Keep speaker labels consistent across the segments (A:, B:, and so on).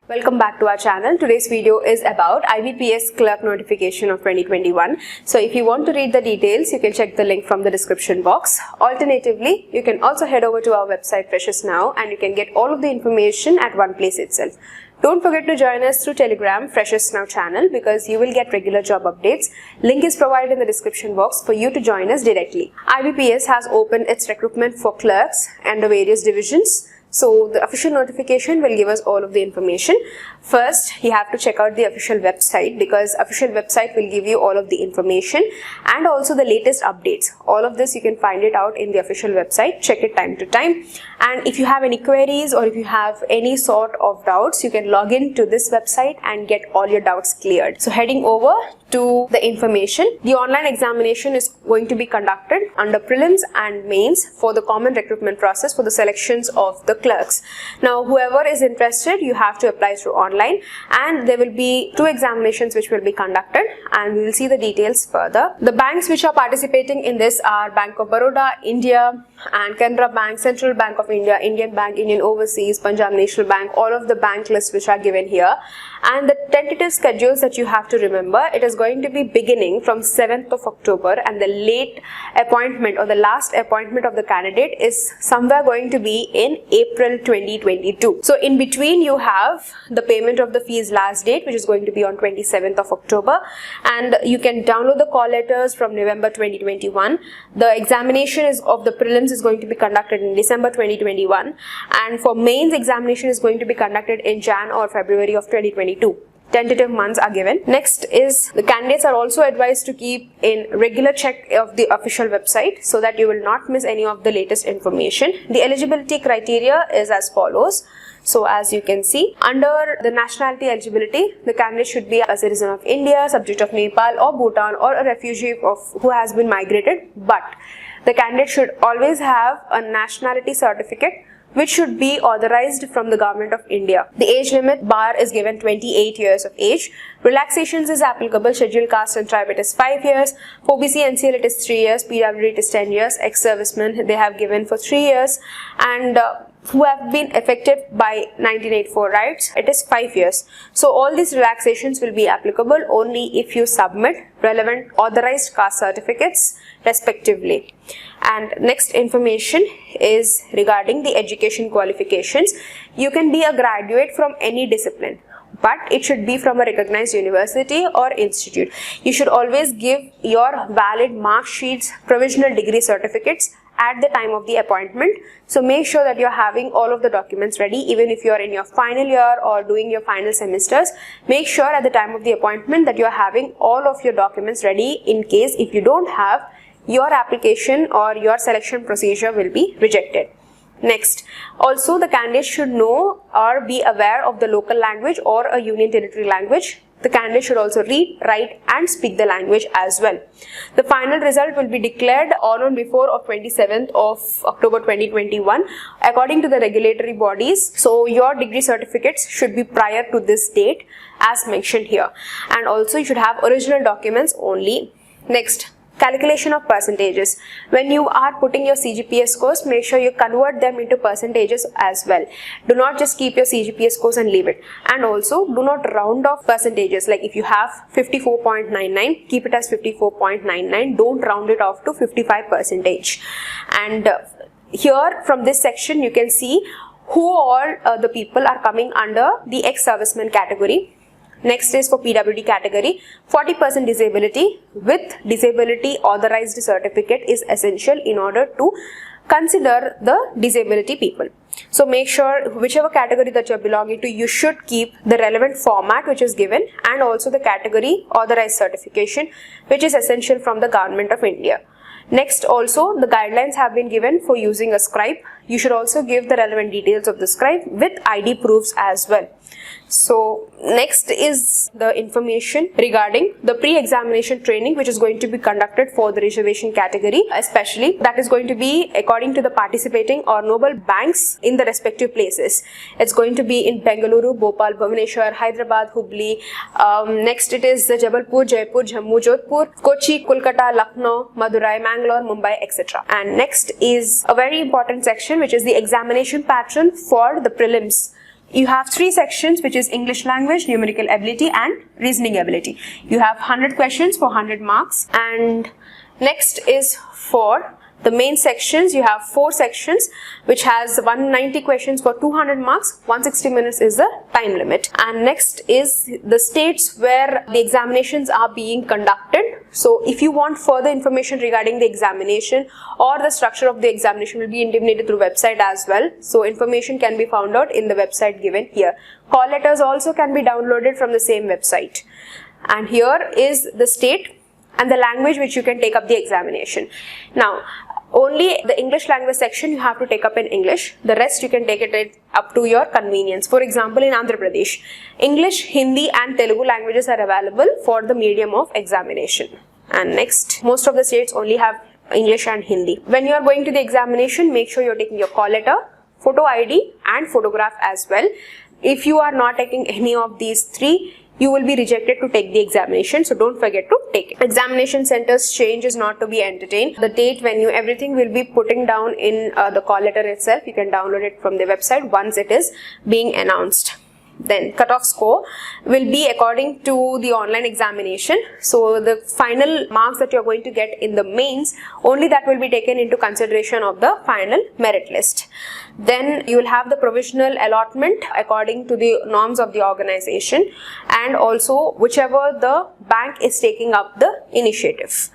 A: Welcome back to our channel. Today's video is about IBPS Clerk notification of 2021. So if you want to read the details, you can check the link from the description box. Alternatively, you can also head over to our website Freshers Now and you can get all of the information at one place itself. Don't forget to join us through Telegram Freshers Now channel because you will get regular job updates. Link is provided in the description box for you to join us directly. IBPS has opened its recruitment for clerks and the various divisions. So the official notification will give us all of the information. First, you have to check out the official website because official website will give you all of the information and also the latest updates. All of this you can find it out in the official website. Check it time to time. And if you have any queries or if you have any sort of doubts, you can log in to this website and get all your doubts cleared. So heading over to the information, the online examination is going to be conducted under prelims and mains for the common recruitment process for the selections of the clerks. Now whoever is interested, you have to apply through online and there will be 2 examinations which will be conducted and we will see the details further. The banks which are participating in this are Bank of Baroda, India, and Canara Bank, Central Bank of India, Indian Bank, Indian Overseas, Punjab National Bank, all of the bank lists which are given here. And the tentative schedules that you have to remember, it is going to be beginning from 7th of October and the late appointment or the last appointment of the candidate is somewhere going to be in April 2022. So in between you have the payment of the fees last date which is going to be on 27th of October and you can download the call letters from November 2021. The examination of the prelims is going to be conducted in December 2021 and for mains examination is going to be conducted in Jan or February of 2022. Tentative months are given. Next is the candidates are also advised to keep in regular check of the official website so that you will not miss any of the latest information. The eligibility criteria is as follows. So as you can see, under the nationality eligibility, the candidate should be a citizen of India, subject of Nepal or Bhutan or a refugee who has been migrated, but the candidate should always have a nationality certificate which should be authorized from the government of India. The age limit bar is given 28 years of age. Relaxations is applicable. Scheduled caste and tribe it is 5 years. For OBC NCL it is 3 years. PWD it is 10 years. Ex-servicemen they have given for 3 years. And who have been affected by 1984 rights, it is 5 years. So all these relaxations will be applicable only if you submit relevant authorized caste certificates respectively. And next information is regarding the education qualifications. You can be a graduate from any discipline, but it should be from a recognized university or institute. You should always give your valid mark sheets, provisional degree certificates at the time of the appointment. So make sure that you're having all of the documents ready even if you're in your final year or doing your final semesters. Make sure at the time of the appointment that you're having all of your documents ready in case if you don't have, your application or your selection procedure will be rejected. Next, also the candidate should know or be aware of the local language or a union territory language. The candidate should also read, write and speak the language as well. The final result will be declared on or before of 27th of October 2021 according to the regulatory bodies. So your degree certificates should be prior to this date as mentioned here. And also you should have original documents only. Next, calculation of percentages. When you are putting your CGPA scores, make sure you convert them into percentages as well. Do not just keep your CGPA scores and leave it. And also do not round off percentages. Like if you have 54.99, keep it as 54.99. Don't round it off to 55%. And here from this section you can see who all the people are coming under the ex-serviceman category. Next is for PWD category, 40% disability with disability authorized certificate is essential in order to consider the disability people. So make sure whichever category that you are belonging to, you should keep the relevant format which is given and also the category authorized certification which is essential from the government of India. Next, also the guidelines have been given for using a scribe. You should also give the relevant details of the scribe with ID proofs as well. So next is the information regarding the pre-examination training which is going to be conducted for the reservation category, especially that is going to be according to the participating or noble banks in the respective places. It's going to be in Bengaluru, Bhopal, Bhubaneswar, Hyderabad, Hubli. Next it is Jabalpur, Jaipur, Jammu, Jodhpur, Kochi, Kolkata, Lucknow, Madurai, Mangalore, Mumbai, etc. And next is a very important section which is the examination pattern for the prelims. You have 3 sections, which is English language, numerical ability and reasoning ability. You have 100 questions for 100 marks. And next is for the main sections. You have 4 sections which has 190 questions for 200 marks. 160 minutes is the time limit. And next is the states where the examinations are being conducted. So if you want further information regarding the examination or the structure of the examination will be intimated through website as well. So information can be found out in the website given here. Call letters also can be downloaded from the same website. And here is the state and the language which you can take up the examination. Now, only the English language section you have to take up in English. The rest you can take it up to your convenience. For example, in Andhra Pradesh, English, Hindi and Telugu languages are available for the medium of examination. And next, most of the states only have English and Hindi. When you are going to the examination, make sure you are taking your call letter, photo ID and photograph as well. If you are not taking any of these 3, you will be rejected to take the examination, so don't forget to take it. Examination centers change is not to be entertained. The date, venue, everything will be putting down in the call letter itself. You can download it from the website once it is being announced. Then cutoff score will be according to the online examination. So the final marks that you are going to get in the mains, only that will be taken into consideration of the final merit list. Then you will have the provisional allotment according to the norms of the organization, and also whichever the bank is taking up the initiative.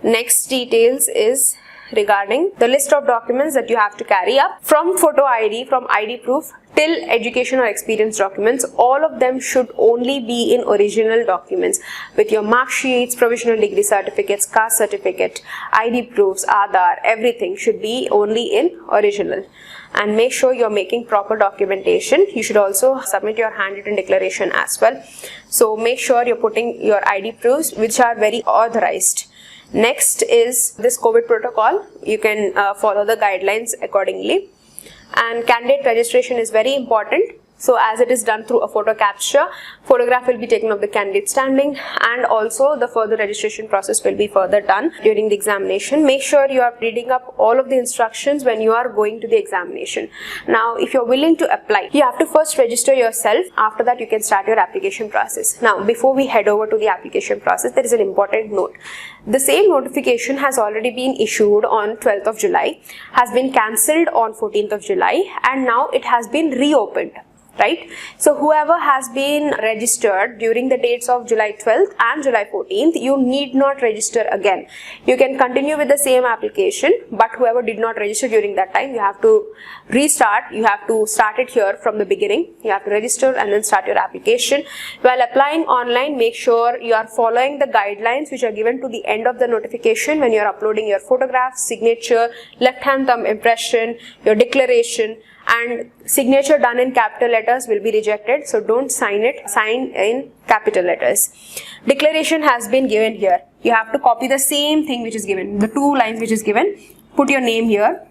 A: Next details is regarding the list of documents that you have to carry up, from photo ID, from ID proof till education or experience documents. All of them should only be in original documents, with your mark sheets, provisional degree certificates, caste certificate, ID proofs, Aadhaar, everything should be only in original. And make sure you're making proper documentation. You should also submit your handwritten declaration as well. So make sure you're putting your ID proofs which are very authorized. Next is this COVID protocol. You can follow the guidelines accordingly. And candidate registration is very important. So as it is done through a photo capture, photograph will be taken of the candidate standing, and also the further registration process will be further done during the examination. Make sure you are reading up all of the instructions when you are going to the examination. Now, if you're willing to apply, you have to first register yourself. After that, you can start your application process. Now, before we head over to the application process, there is an important note. The same notification has already been issued on 12th of July, has been cancelled on 14th of July, and now it has been reopened. Right? So whoever has been registered during the dates of July 12th and July 14th, you need not register again. You can continue with the same application, but whoever did not register during that time, you have to restart. You have to start it here from the beginning. You have to register and then start your application. While applying online, make sure you are following the guidelines which are given to the end of the notification when you are uploading your photograph, signature, left hand thumb impression, your declaration, and signature done in capital letters will be rejected. So don't sign it, sign in capital letters. Declaration has been given here. You have to copy the same thing which is given, the 2 lines which is given, put your name here,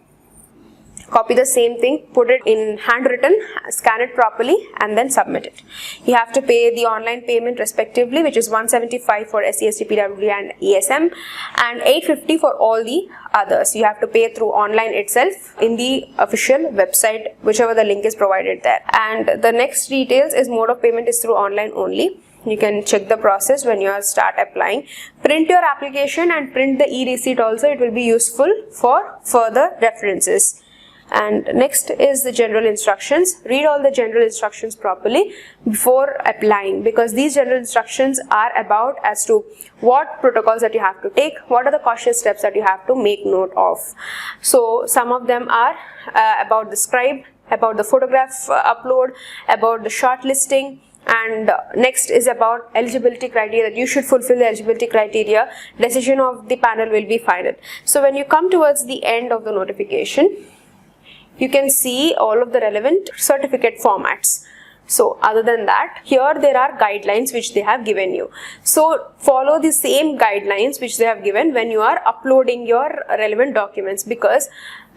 A: copy the same thing, put it in handwritten, scan it properly and then submit it. You have to pay the online payment respectively, which is 175 for SC, ST, PWD and ESM and 850 for all the others. You have to pay through online itself in the official website, whichever the link is provided there. And the next details is mode of payment is through online only. You can check the process when you start applying. Print your application and print the e-receipt also. It will be useful for further references. And next is the general instructions. Read all the general instructions properly before applying, because these general instructions are about as to what protocols that you have to take, what are the cautious steps that you have to make note of. So some of them are about the scribe, about the photograph upload, about the shortlisting, and next is about eligibility criteria, that you should fulfill the eligibility criteria. Decision of the panel will be final. So when you come towards the end of the notification, you can see all of the relevant certificate formats. So other than that, here there are guidelines which they have given you. So follow the same guidelines which they have given when you are uploading your relevant documents, because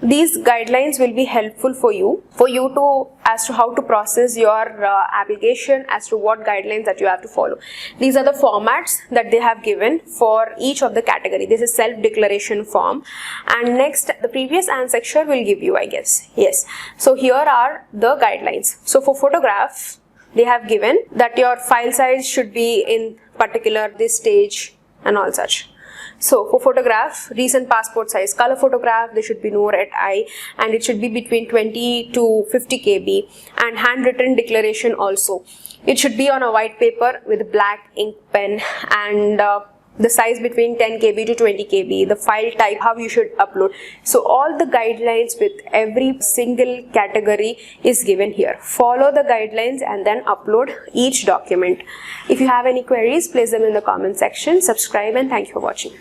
A: these guidelines will be helpful for you to as to how to process your application, as to what guidelines that you have to follow. These are the formats that they have given for each of the category. This is self-declaration form, and next the previous answer will give you, I guess. Yes. So here are the guidelines. So for photograph, they have given that your file size should be in particular this stage and all such. So for photograph, recent passport size color photograph, they should be no red eye, and it should be between 20 to 50 KB, and handwritten declaration also. It should be on a white paper with black ink pen, and the size between 10 KB to 20 KB, the file type, how you should upload. So all the guidelines with every single category is given here. Follow the guidelines and then upload each document. If you have any queries, place them in the comment section. Subscribe, and thank you for watching.